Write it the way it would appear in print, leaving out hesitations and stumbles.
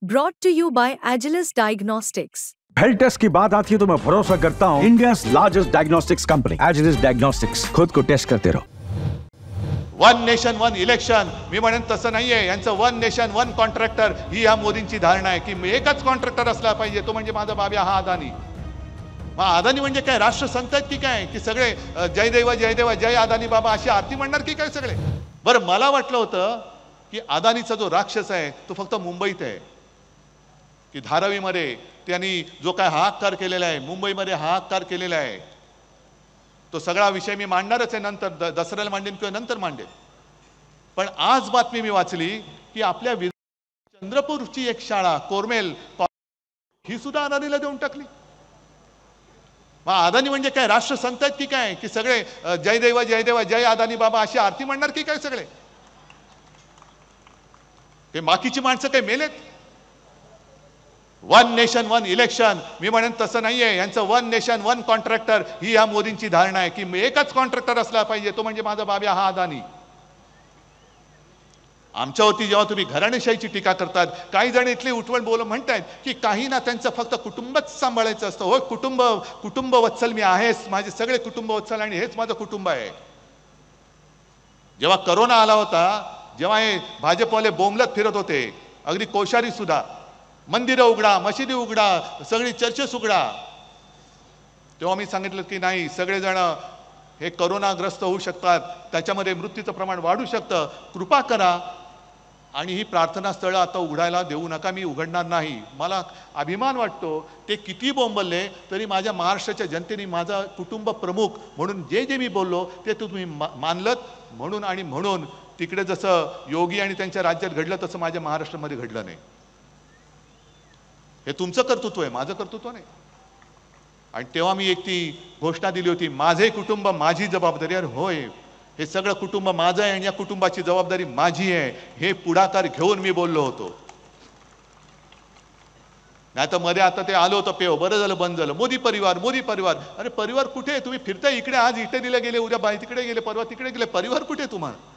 Brought to you by Agilus Diagnostics. Health test की बात आती है तो मैं भरोसा करता हूँ India largest diagnostics company Agilus diagnostics. खुद को टेस्ट करते रहो। वन नेशन वन इलेक्शन, मी म्हणेन तसं नाहीये। यांचं वन नेशन वन कॉन्ट्रॅक्टर ही या मोदींची धारणा आहे की एकच कॉन्ट्रॅक्टर असला पाहिजे, तो म्हणजे माझा बाब्या हा अदानी। मग अदानी म्हणजे काय, राष्ट्रसंत आहेत की काय, की सगळे जय देवा जय देवा जय अदानी बाबा अशी आरती म्हणणार की काय सगळे? बरं, मला वाटलं होतं की अदानीचा जो राक्षस आहे तो फक्त मुंबईत आहे, की धारावीमध्ये त्यांनी जो काय हाहाकार केलेला आहे, मुंबईमध्ये हाहाकार केलेला आहे, तो सगळा विषय मी मांडणारच आहे नंतर, दसऱ्याला मांडेन किंवा नंतर मांडेन। पण आज बातमी मी वाचली की आपल्या चंद्रपूरची एक शाळा कोरमेल ही सुद्धा अदानीला देऊन टाकली। मग अदानी म्हणजे काय, राष्ट्रसंत आहेत की काय, की सगळे जय देवा जय अदानी बाबा अशी आरती म्हणणार की काय सगळे? हे बाकीची माणसं काय मेलेत? वन नेशन वन इलेक्शन, मी म्हणेन तसं नाहीये। यांचं वन नेशन वन कॉन्ट्रॅक्टर ही या मोदींची धारणा आहे की एकच कॉन्ट्रॅक्टर असला पाहिजे, तो म्हणजे माझा बाब्या हा अदानी। आमच्यावरती जेव्हा तुम्ही घराणेशाहीची टीका करतात, काही जण इथले उठवण बोल म्हणतायत की काही ना त्यांचं फक्त कुटुंबच सांभाळायचं असतं। हो, कुटुंब वत्सल मी आहेच, माझे सगळे कुटुंब वत्सल आणि हेच माझं कुटुंब आहे। जेव्हा करोना आला होता, जेव्हा हे भाजपवाले बोंबलत फिरत होते, अगदी कोश्यारी सुद्धा मंदिरं उघडा, मशिदी उघडा, सगळी चर्चेस उघडा, तेव्हा मी सांगितलं की नाही, सगळेजण हे करोनाग्रस्त होऊ शकतात, त्याच्यामध्ये मृत्यूचं प्रमाण वाढू शकतं, कृपा करा आणि ही प्रार्थना स्थळं आता उघडायला देऊ नका। मी उघडणार नाही। मला अभिमान वाटतो, ते किती बोंबलले तरी माझ्या महाराष्ट्राच्या जनतेने माझा कुटुंब प्रमुख म्हणून जे मी बोललो ते तुम्ही मानलत, म्हणून आणि म्हणून तिकडे जसं योगी आणि त्यांच्या राज्यात घडलं तसं माझ्या महाराष्ट्रामध्ये घडलं नाही। हे तुमचं कर्तृत्व आहे, माझं कर्तृत्व नाही। आणि तेव्हा मी एक ती घोषणा दिली होती, माझे कुटुंब माझी जबाबदारी। अरे होय, हे सगळं कुटुंब माझं आहे आणि या कुटुंबाची जबाबदारी माझी आहे, हे पुढाकार घेऊन मी बोललो होतो। नाही तर मध्ये आता ते आलं होतं पेव, बरं झालं बंद झालं, मोदी परिवार मोदी परिवार। अरे परिवार कुठे? तुम्ही फिरताय इकडे, आज इथे दिले गेले, उद्या तिकडे गेले, परवा तिकडे गेले, परिवार कुठे तुम्हाला?